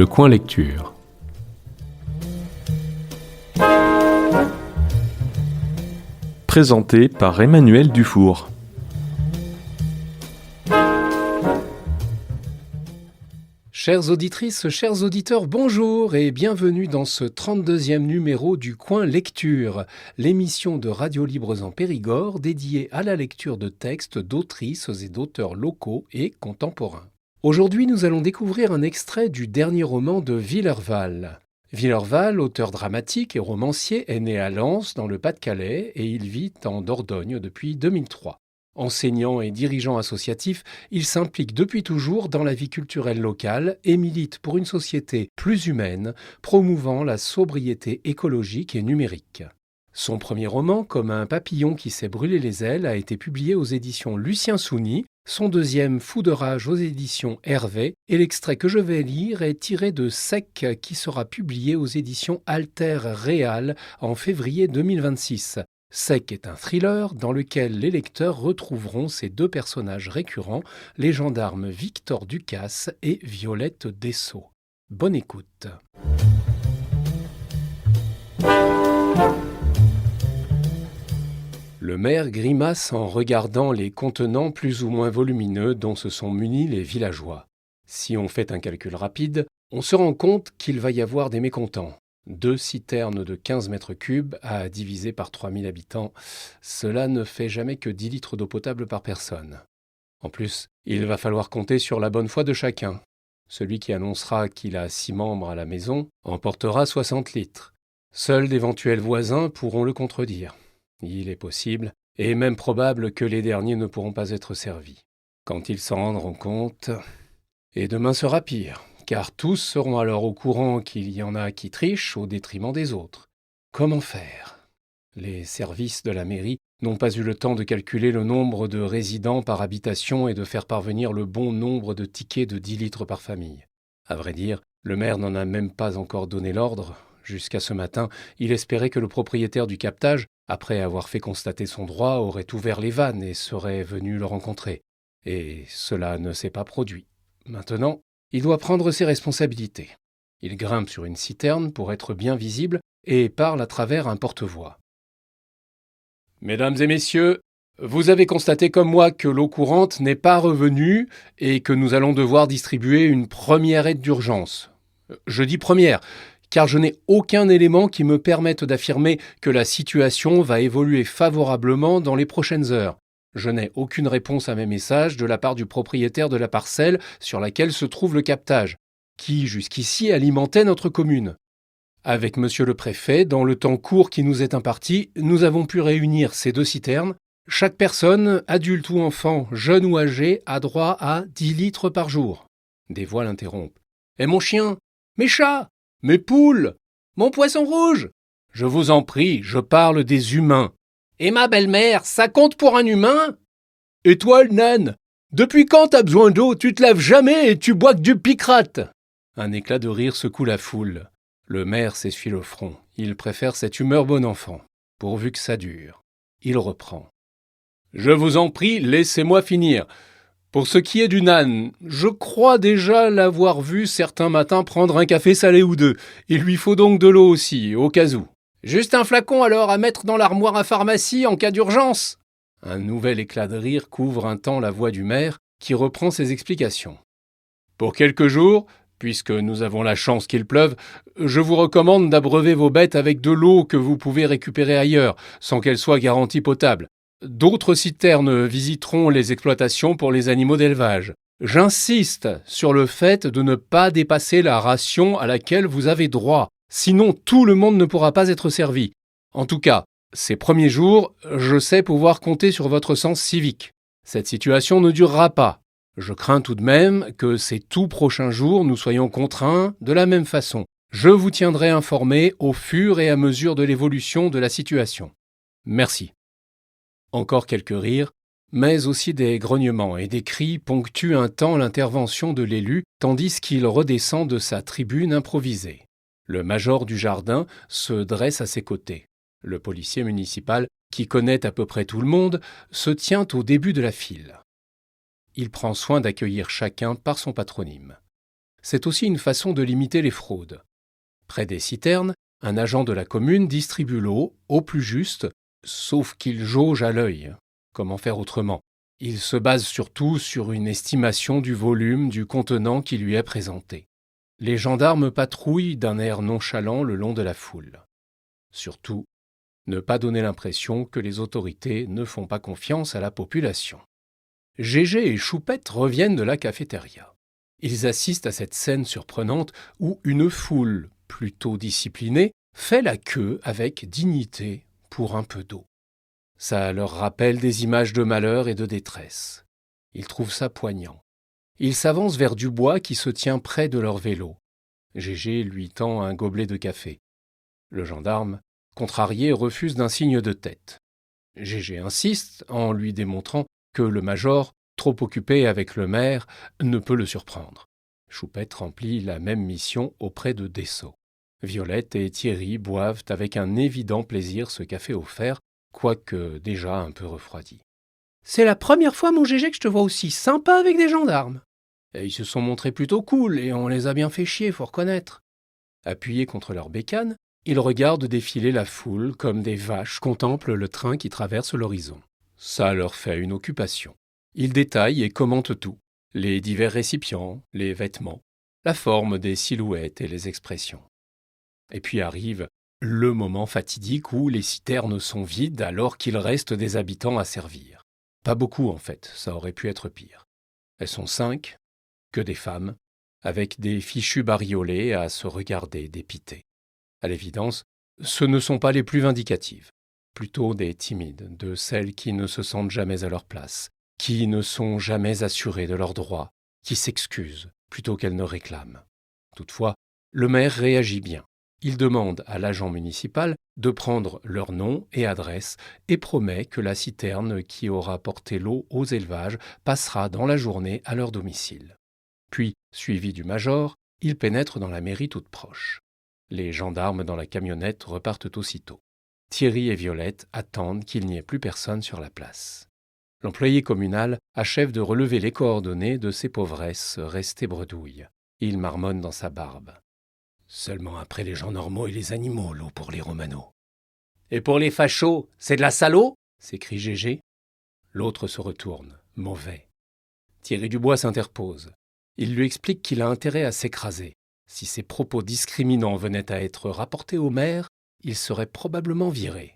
Le coin lecture. Présenté par Emmanuel Dufour. Chères auditrices, chers auditeurs, bonjour et bienvenue dans ce 32e numéro du Coin Lecture, l'émission de Radio Libres en Périgord dédiée à la lecture de textes d'autrices et d'auteurs locaux et contemporains. Aujourd'hui, nous allons découvrir un extrait du dernier roman de Villerval. Villerval, auteur dramatique et romancier, est né à Lens, dans le Pas-de-Calais, et il vit en Dordogne depuis 2003. Enseignant et dirigeant associatif, il s'implique depuis toujours dans la vie culturelle locale et milite pour une société plus humaine, promouvant la sobriété écologique et numérique. Son premier roman, Comme un papillon qui s'est brûlé les ailes, a été publié aux éditions Lucien Souni, son deuxième Fou de rage aux éditions Hervé, et l'extrait que je vais lire est tiré de Sec qui sera publié aux éditions Alter Réal en février 2026. Sec est un thriller dans lequel les lecteurs retrouveront ces deux personnages récurrents, les gendarmes Victor Ducasse et Violette Dessau. Bonne écoute. Le maire grimace en regardant les contenants plus ou moins volumineux dont se sont munis les villageois. Si on fait un calcul rapide, on se rend compte qu'il va y avoir des mécontents. 2 citernes de 15 mètres cubes à diviser par 3000 habitants, cela ne fait jamais que 10 litres d'eau potable par personne. En plus, il va falloir compter sur la bonne foi de chacun. Celui qui annoncera qu'il a 6 membres à la maison emportera 60 litres. Seuls d'éventuels voisins pourront le contredire. Il est possible, et même probable, que les derniers ne pourront pas être servis. Quand ils s'en rendront compte... Et demain sera pire, car tous seront alors au courant qu'il y en a qui trichent au détriment des autres. Comment faire ? Les services de la mairie n'ont pas eu le temps de calculer le nombre de résidents par habitation et de faire parvenir le bon nombre de tickets de 10 litres par famille. À vrai dire, le maire n'en a même pas encore donné l'ordre. Jusqu'à ce matin, il espérait que le propriétaire du captage, après avoir fait constater son droit, aurait ouvert les vannes et serait venu le rencontrer. Et cela ne s'est pas produit. Maintenant, il doit prendre ses responsabilités. Il grimpe sur une citerne pour être bien visible et parle à travers un porte-voix. « Mesdames et messieurs, vous avez constaté comme moi que l'eau courante n'est pas revenue et que nous allons devoir distribuer une première aide d'urgence. Je dis première, car je n'ai aucun élément qui me permette d'affirmer que la situation va évoluer favorablement dans les prochaines heures. Je n'ai aucune réponse à mes messages de la part du propriétaire de la parcelle sur laquelle se trouve le captage, qui jusqu'ici alimentait notre commune. Avec monsieur le préfet, dans le temps court qui nous est imparti, nous avons pu réunir ces 2 citernes. Chaque personne, adulte ou enfant, jeune ou âgé, a droit à 10 litres par jour. » Des voix l'interrompent. « Et mon chien ? Mes chats ? Mes poules ? Mon poisson rouge ? Je vous en prie, je parle des humains. Et ma belle-mère, ça compte pour un humain ? Et toi, le naine ? Depuis quand t'as besoin d'eau ? Tu te laves jamais et tu bois que du picrate !» Un éclat de rire secoue la foule. Le maire s'essuie le front. Il préfère cette humeur bon enfant, pourvu que ça dure. Il reprend. « Je vous en prie, laissez-moi finir. Pour ce qui est du naine, je crois déjà l'avoir vu certains matins prendre un café salé ou 2. Il lui faut donc de l'eau aussi, au cas où. Juste un flacon alors à mettre dans l'armoire à pharmacie en cas d'urgence !» Un nouvel éclat de rire couvre un temps la voix du maire, qui reprend ses explications. « Pour quelques jours, puisque nous avons la chance qu'il pleuve, je vous recommande d'abreuver vos bêtes avec de l'eau que vous pouvez récupérer ailleurs, sans qu'elle soit garantie potable. D'autres citernes visiteront les exploitations pour les animaux d'élevage. J'insiste sur le fait de ne pas dépasser la ration à laquelle vous avez droit, sinon tout le monde ne pourra pas être servi. En tout cas, ces premiers jours, je sais pouvoir compter sur votre sens civique. Cette situation ne durera pas. Je crains tout de même que ces tout prochains jours nous soyons contraints de la même façon. Je vous tiendrai informé au fur et à mesure de l'évolution de la situation. Merci. » Encore quelques rires, mais aussi des grognements et des cris ponctuent un temps l'intervention de l'élu, tandis qu'il redescend de sa tribune improvisée. Le major du jardin se dresse à ses côtés. Le policier municipal, qui connaît à peu près tout le monde, se tient au début de la file. Il prend soin d'accueillir chacun par son patronyme. C'est aussi une façon de limiter les fraudes. Près des citernes, un agent de la commune distribue l'eau au plus juste, sauf qu'il jauge à l'œil. Comment faire autrement? Il se base surtout sur une estimation du volume du contenant qui lui est présenté. Les gendarmes patrouillent d'un air nonchalant le long de la foule. Surtout, ne pas donner l'impression que les autorités ne font pas confiance à la population. Gégé et Choupette reviennent de la cafétéria. Ils assistent à cette scène surprenante où une foule, plutôt disciplinée, fait la queue avec dignité pour un peu d'eau. Ça leur rappelle des images de malheur et de détresse. Ils trouvent ça poignant. Ils s'avancent vers Dubois qui se tient près de leur vélo. Gégé lui tend un gobelet de café. Le gendarme, contrarié, refuse d'un signe de tête. Gégé insiste en lui démontrant que le major, trop occupé avec le maire, ne peut le surprendre. Choupette remplit la même mission auprès de Dessau. Violette et Thierry boivent avec un évident plaisir ce café offert, quoique déjà un peu refroidi. « C'est la première fois, mon Gégé, que je te vois aussi sympa avec des gendarmes. » Et ils se sont montrés plutôt cool et on les a bien fait chier, faut reconnaître. Appuyés contre leur bécane, ils regardent défiler la foule comme des vaches contemplent le train qui traverse l'horizon. Ça leur fait une occupation. Ils détaillent et commentent tout. Les divers récipients, les vêtements, la forme des silhouettes et les expressions. Et puis arrive le moment fatidique où les citernes sont vides alors qu'il reste des habitants à servir. Pas beaucoup en fait, ça aurait pu être pire. Elles sont 5, que des femmes, avec des fichus bariolés à se regarder dépitées. À l'évidence, ce ne sont pas les plus vindicatives, plutôt des timides, de celles qui ne se sentent jamais à leur place, qui ne sont jamais assurées de leurs droits, qui s'excusent plutôt qu'elles ne réclament. Toutefois, le maire réagit bien. Il demande à l'agent municipal de prendre leur nom et adresse et promet que la citerne qui aura porté l'eau aux élevages passera dans la journée à leur domicile. Puis, suivi du major, il pénètre dans la mairie toute proche. Les gendarmes dans la camionnette repartent aussitôt. Thierry et Violette attendent qu'il n'y ait plus personne sur la place. L'employé communal achève de relever les coordonnées de ces pauvresses restées bredouilles. Il marmonne dans sa barbe. Seulement après les gens normaux et les animaux, l'eau pour les Romano. « Et pour les fachos, c'est de la salaud » s'écrie Gégé. L'autre se retourne, mauvais. Thierry Dubois s'interpose. Il lui explique qu'il a intérêt à s'écraser. Si ses propos discriminants venaient à être rapportés au maire, il serait probablement viré.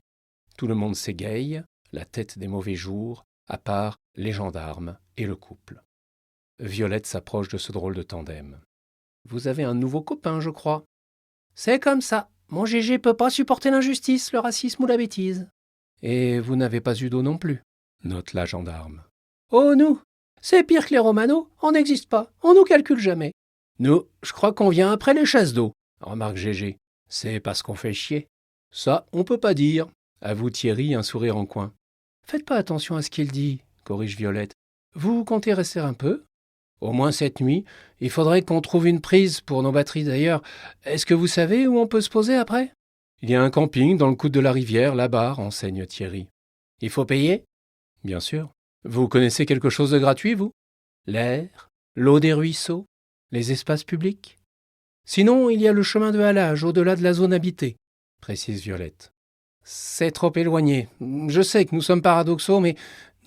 Tout le monde s'égaye, la tête des mauvais jours, à part les gendarmes et le couple. Violette s'approche de ce drôle de tandem. « Vous avez un nouveau copain, je crois. »« C'est comme ça. Mon Gégé peut pas supporter l'injustice, le racisme ou la bêtise. »« Et vous n'avez pas eu d'eau non plus, » note la gendarme. « Oh, nous, c'est pire que les Romano, on n'existe pas, on nous calcule jamais. »« Nous, je crois qu'on vient après les chasses d'eau, » remarque Gégé. « C'est parce qu'on fait chier. »« Ça, on peut pas dire, » avoue Thierry, un sourire en coin. « Faites pas attention à ce qu'il dit, » corrige Violette. « Vous comptez rester un peu ? Au moins cette nuit, il faudrait qu'on trouve une prise pour nos batteries d'ailleurs. Est-ce que vous savez où on peut se poser après ? » « Il y a un camping dans le coude de la rivière, là-bas, » renseigne Thierry. « Il faut payer ? » ?»« Bien sûr. Vous connaissez quelque chose de gratuit, vous ? L'air, l'eau des ruisseaux, les espaces publics ? Sinon, il y a le chemin de halage au-delà de la zone habitée, précise Violette. C'est trop éloigné. Je sais que nous sommes paradoxaux, mais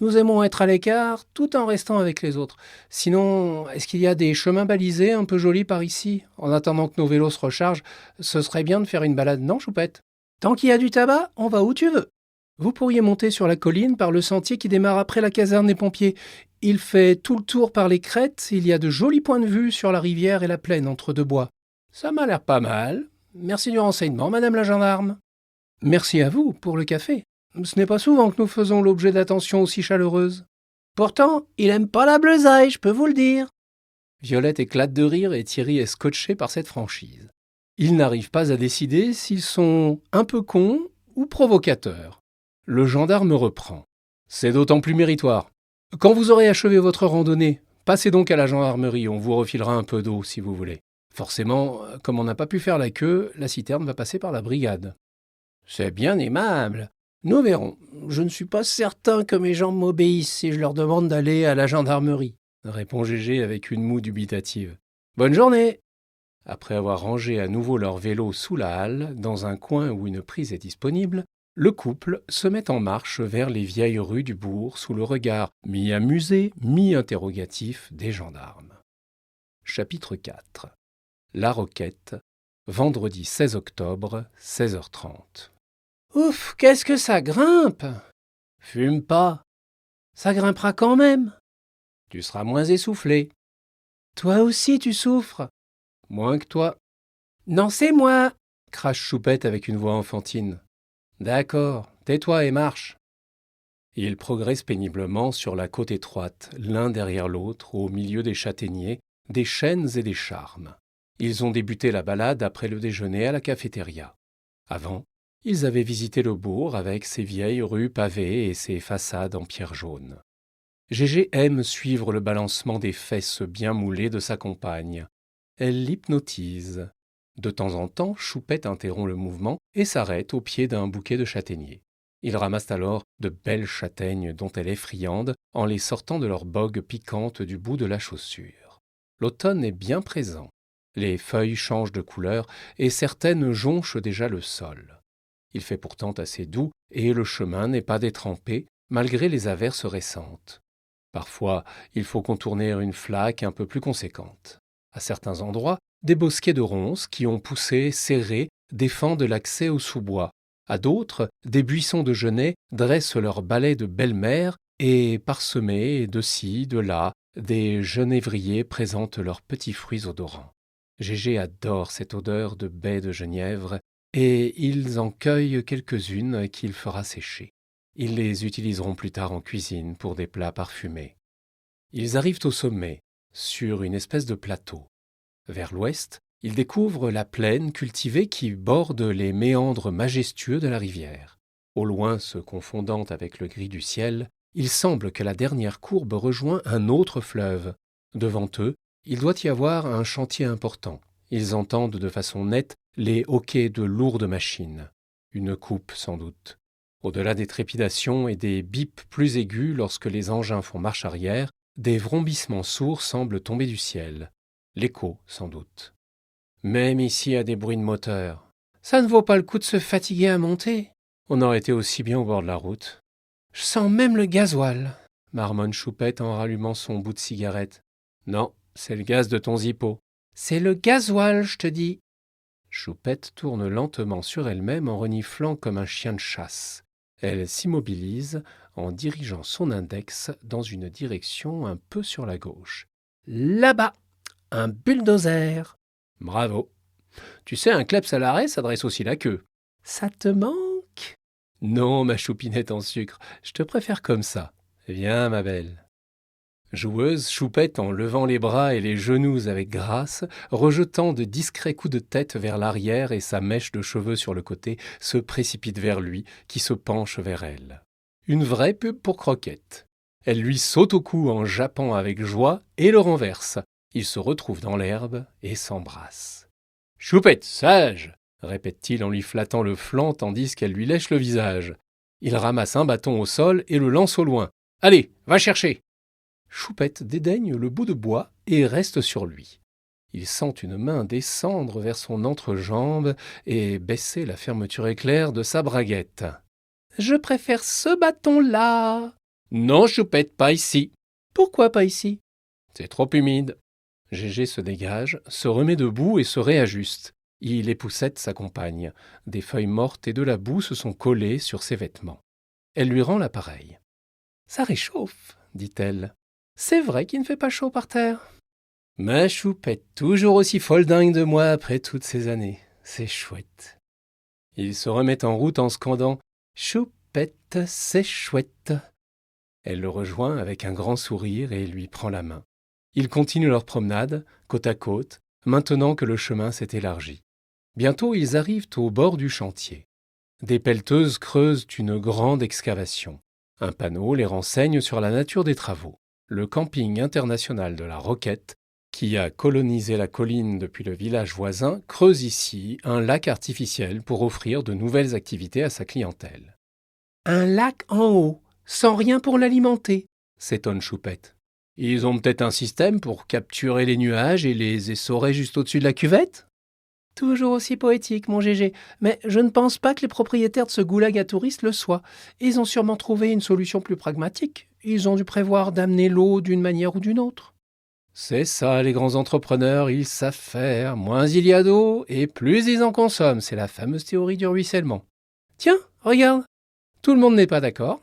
nous aimons être à l'écart tout en restant avec les autres. Sinon, est-ce qu'il y a des chemins balisés un peu jolis par ici ? En attendant que nos vélos se rechargent, ce serait bien de faire une balade, non, Choupette ? Tant qu'il y a du tabac, on va où tu veux. Vous pourriez monter sur la colline par le sentier qui démarre après la caserne des pompiers. Il fait tout le tour par les crêtes, il y a de jolis points de vue sur la rivière et la plaine entre deux bois. Ça m'a l'air pas mal. Merci du renseignement, madame la gendarme. Merci à vous pour le café. Ce n'est pas souvent que nous faisons l'objet d'attentions aussi chaleureuses. Pourtant, il aime pas la bleusaille, je peux vous le dire. Violette éclate de rire et Thierry est scotché par cette franchise. Ils n'arrivent pas à décider s'ils sont un peu cons ou provocateurs. Le gendarme reprend. C'est d'autant plus méritoire. Quand vous aurez achevé votre randonnée, passez donc à la gendarmerie, on vous refilera un peu d'eau si vous voulez. Forcément, comme on n'a pas pu faire la queue, la citerne va passer par la brigade. C'est bien aimable. Nous verrons. Je ne suis pas certain que mes jambes m'obéissent si je leur demande d'aller à la gendarmerie, répond Gégé avec une moue dubitative. Bonne journée !» Après avoir rangé à nouveau leur vélo sous la halle, dans un coin où une prise est disponible, le couple se met en marche vers les vieilles rues du bourg sous le regard mi-amusé, mi-interrogatif des gendarmes. Chapitre 4. La Roquette, vendredi 16 octobre, 16h30. Ouf, qu'est-ce que ça grimpe! Fume pas. Ça grimpera quand même. Tu seras moins essoufflé. Toi aussi tu souffres. Moins que toi. Non, c'est moi, crache Choupette avec une voix enfantine. D'accord, tais-toi et marche. Ils progressent péniblement sur la côte étroite, l'un derrière l'autre, au milieu des châtaigniers, des chênes et des charmes. Ils ont débuté la balade après le déjeuner à la cafétéria. Avant, ils avaient visité le bourg avec ses vieilles rues pavées et ses façades en pierre jaune. Gégé aime suivre le balancement des fesses bien moulées de sa compagne. Elle l'hypnotise. De temps en temps, Choupette interrompt le mouvement et s'arrête au pied d'un bouquet de châtaigniers. Ils ramassent alors de belles châtaignes dont elle est friande en les sortant de leur bogue piquante du bout de la chaussure. L'automne est bien présent. Les feuilles changent de couleur et certaines jonchent déjà le sol. Il fait pourtant assez doux et le chemin n'est pas détrempé malgré les averses récentes. Parfois, il faut contourner une flaque un peu plus conséquente. À certains endroits, des bosquets de ronces qui ont poussé serrés défendent l'accès au sous-bois. À d'autres, des buissons de genêts dressent leurs balais de belle-mère et, parsemés de ci, de là, des genévriers présentent leurs petits fruits odorants. Gégé adore cette odeur de baies de genièvre et ils en cueillent quelques-unes qu'il fera sécher. Ils les utiliseront plus tard en cuisine pour des plats parfumés. Ils arrivent au sommet, sur une espèce de plateau. Vers l'ouest, ils découvrent la plaine cultivée qui borde les méandres majestueux de la rivière. Au loin, se confondant avec le gris du ciel, il semble que la dernière courbe rejoint un autre fleuve. Devant eux, il doit y avoir un chantier important. Ils entendent de façon nette les hoquets de lourdes machines. Une coupe, sans doute. Au-delà des trépidations et des bips plus aigus lorsque les engins font marche arrière, des vrombissements sourds semblent tomber du ciel. L'écho, sans doute. Même ici, à des bruits de moteur. Ça ne vaut pas le coup de se fatiguer à monter. On aurait été aussi bien au bord de la route. Je sens même le gasoil, marmonne Choupette en rallumant son bout de cigarette. Non, c'est le gaz de ton zippo. C'est le gasoil, je te dis. Choupette tourne lentement sur elle-même en reniflant comme un chien de chasse. Elle s'immobilise en dirigeant son index dans une direction un peu sur la gauche. Là-bas, un bulldozer. Bravo. Tu sais, un kleps à l'arrêt, ça dresse aussi la queue. Ça te manque? Non, ma choupinette en sucre, je te préfère comme ça. Viens, ma belle. Joueuse, Choupette, en levant les bras et les genoux avec grâce, rejetant de discrets coups de tête vers l'arrière et sa mèche de cheveux sur le côté, se précipite vers lui, qui se penche vers elle. Une vraie pub pour Croquette. Elle lui saute au cou en jappant avec joie et le renverse. Ils se retrouvent dans l'herbe et s'embrassent. « Choupette, sage !» répète-t-il en lui flattant le flanc tandis qu'elle lui lèche le visage. Il ramasse un bâton au sol et le lance au loin. « Allez, va chercher !» Choupette dédaigne le bout de bois et reste sur lui. Il sent une main descendre vers son entrejambe et baisser la fermeture éclair de sa braguette. « Je préfère ce bâton-là !»« Non, Choupette, pas ici. »« Pourquoi pas ici ?»« C'est trop humide. » Gégé se dégage, se remet debout et se réajuste. Il époussette sa compagne. Des feuilles mortes et de la boue se sont collées sur ses vêtements. Elle lui rend l'appareil. « Ça réchauffe, » dit-elle. « C'est vrai qu'il ne fait pas chaud par terre. » Ma Choupette, toujours aussi folle dingue de moi après toutes ces années. C'est chouette. Il se remet en route en scandant « Choupette, c'est chouette !» Elle le rejoint avec un grand sourire et lui prend la main. Ils continuent leur promenade, côte à côte, maintenant que le chemin s'est élargi. Bientôt, ils arrivent au bord du chantier. Des pelleteuses creusent une grande excavation. Un panneau les renseigne sur la nature des travaux. Le camping international de la Roquette, qui a colonisé la colline depuis le village voisin, creuse ici un lac artificiel pour offrir de nouvelles activités à sa clientèle. « Un lac en haut, sans rien pour l'alimenter !» s'étonne Choupette. Ils ont peut-être un système pour capturer les nuages et les essorer juste au-dessus de la cuvette? Toujours aussi poétique, mon Gégé. Mais je ne pense pas que les propriétaires de ce goulag à touristes le soient. Ils ont sûrement trouvé une solution plus pragmatique. Ils ont dû prévoir d'amener l'eau d'une manière ou d'une autre. C'est ça, les grands entrepreneurs, ils savent faire. Moins il y a d'eau, et plus ils en consomment. C'est la fameuse théorie du ruissellement. Tiens, regarde. Tout le monde n'est pas d'accord.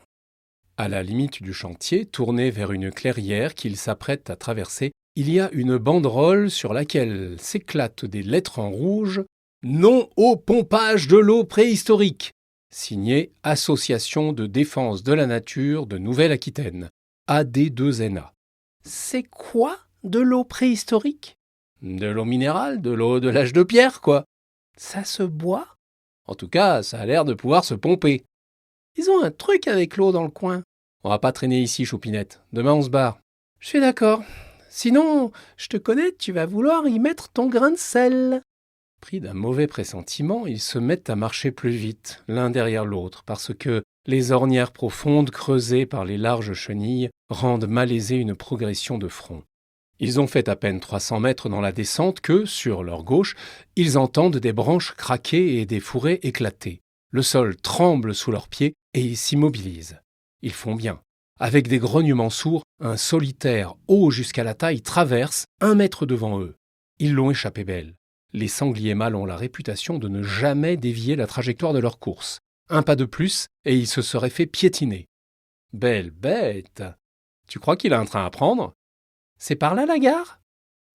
À la limite du chantier, tourné vers une clairière qu'il s'apprête à traverser, il y a une banderole sur laquelle s'éclatent des lettres en rouge « Non au pompage de l'eau préhistorique » signé Association de défense de la nature de Nouvelle-Aquitaine, AD2NA. C'est quoi de l'eau préhistorique? De l'eau minérale, de l'eau de l'âge de pierre, quoi. Ça se boit? En tout cas, ça a l'air de pouvoir se pomper. Ils ont un truc avec l'eau dans le coin. On va pas traîner ici, Choupinette. Demain, on se barre. Je suis d'accord. Sinon, je te connais, tu vas vouloir y mettre ton grain de sel. Pris d'un mauvais pressentiment, ils se mettent à marcher plus vite, l'un derrière l'autre, parce que les ornières profondes creusées par les larges chenilles rendent malaisée une progression de front. Ils ont fait à peine 300 mètres dans la descente que, sur leur gauche, ils entendent des branches craquer et des fourrés éclater. Le sol tremble sous leurs pieds et ils s'immobilisent. Ils font bien. Avec des grognements sourds, un solitaire haut jusqu'à la taille traverse 1 mètre devant eux. Ils l'ont échappé belle. Les sangliers mâles ont la réputation de ne jamais dévier la trajectoire de leur course. Un pas de plus et ils se seraient fait piétiner. Belle bête! Tu crois qu'il a un train à prendre? C'est par là la gare?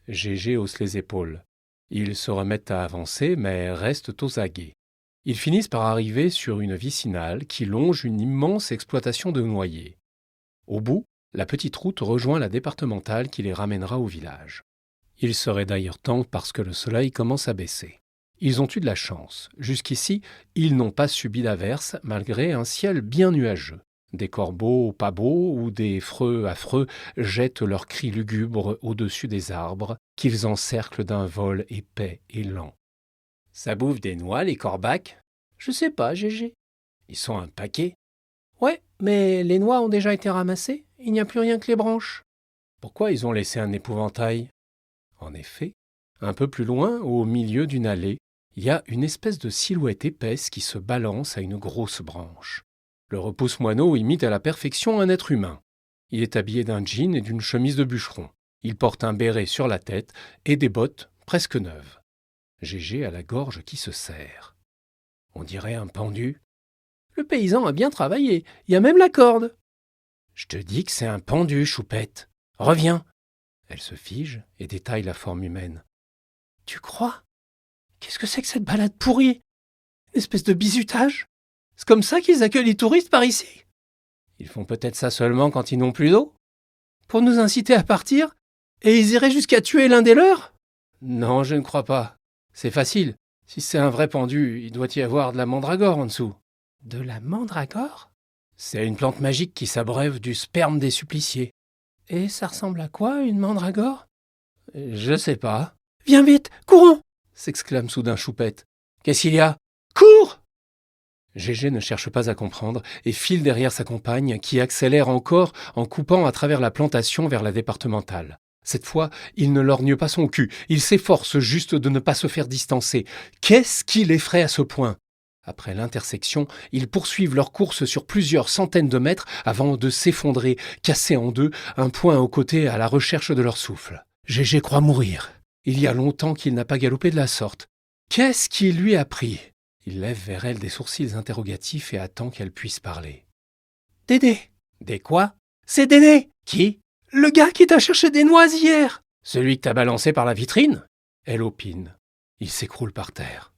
Gégé hausse les épaules. Ils se remettent à avancer mais restent aux aguets. Ils finissent par arriver sur une vicinale qui longe une immense exploitation de noyers. Au bout, la petite route rejoint la départementale qui les ramènera au village. Il serait d'ailleurs temps parce que le soleil commence à baisser. Ils ont eu de la chance. Jusqu'ici, ils n'ont pas subi d'averse malgré un ciel bien nuageux. Des corbeaux pas beaux ou des freux affreux jettent leurs cris lugubres au-dessus des arbres qu'ils encerclent d'un vol épais et lent. Ça bouffe des noix, les corbacs? Je sais pas, Gégé. Ils sont un paquet. Ouais, mais les noix ont déjà été ramassées, il n'y a plus rien que les branches. Pourquoi ils ont laissé un épouvantail? En effet, un peu plus loin, au milieu d'une allée, il y a une espèce de silhouette épaisse qui se balance à une grosse branche. Le repousse-moineau imite à la perfection un être humain. Il est habillé d'un jean et d'une chemise de bûcheron. Il porte un béret sur la tête et des bottes presque neuves. Gégé a la gorge qui se serre. On dirait un pendu. Le paysan a bien travaillé, il y a même la corde. Je te dis que c'est un pendu, Choupette. Reviens. Elle se fige et détaille la forme humaine. Tu crois? Qu'est-ce que c'est que cette balade pourrie? Une espèce de bizutage? C'est comme ça qu'ils accueillent les touristes par ici? Ils font peut-être ça seulement quand ils n'ont plus d'eau? Pour nous inciter à partir? Et ils iraient jusqu'à tuer l'un des leurs? Non, je ne crois pas. C'est facile. Si c'est un vrai pendu, il doit y avoir de la mandragore en dessous. De la mandragore? C'est une plante magique qui s'abreuve du sperme des suppliciés. Et ça ressemble à quoi, une mandragore? Je sais pas. Viens vite, courons! S'exclame soudain Choupette. Qu'est-ce qu'il y a? Cours! Gégé ne cherche pas à comprendre et file derrière sa compagne qui accélère encore en coupant à travers la plantation vers la départementale. Cette fois, il ne lorgne pas son cul, il s'efforce juste de ne pas se faire distancer. Qu'est-ce qui l'effraie à ce point? Après l'intersection, ils poursuivent leur course sur plusieurs centaines de mètres avant de s'effondrer, cassés en deux, un point aux côtés à la recherche de leur souffle. Gégé croit mourir. Il y a longtemps qu'il n'a pas galopé de la sorte. Qu'est-ce qui lui a pris? Il lève vers elle des sourcils interrogatifs et attend qu'elle puisse parler. Dédé. Des quoi? C'est Dédé. Qui? Le gars qui t'a cherché des noix hier. Celui que t'as balancé par la vitrine? Elle opine. Il s'écroule par terre.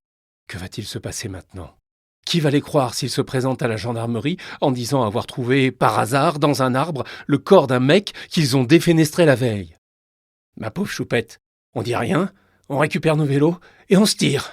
Que va-t-il se passer maintenant? Qui va les croire s'ils se présentent à la gendarmerie en disant avoir trouvé, par hasard, dans un arbre, le corps d'un mec qu'ils ont défenestré la veille? Ma pauvre Choupette, on dit rien, on récupère nos vélos et on se tire.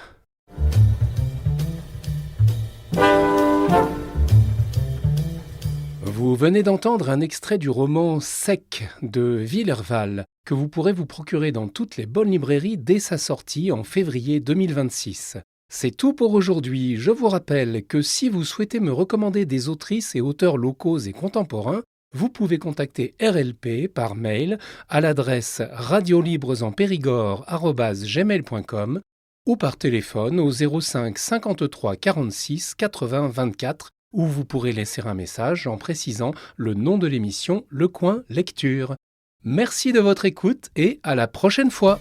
Vous venez d'entendre un extrait du roman Sec de Villerval que vous pourrez vous procurer dans toutes les bonnes librairies dès sa sortie en février 2026. C'est tout pour aujourd'hui. Je vous rappelle que si vous souhaitez me recommander des autrices et auteurs locaux et contemporains, vous pouvez contacter RLP par mail à l'adresse radiolibresenpérigord@gmail.com ou par téléphone au 05 53 46 80 24 où vous pourrez laisser un message en précisant le nom de l'émission Le Coin Lecture. Merci de votre écoute et à la prochaine fois.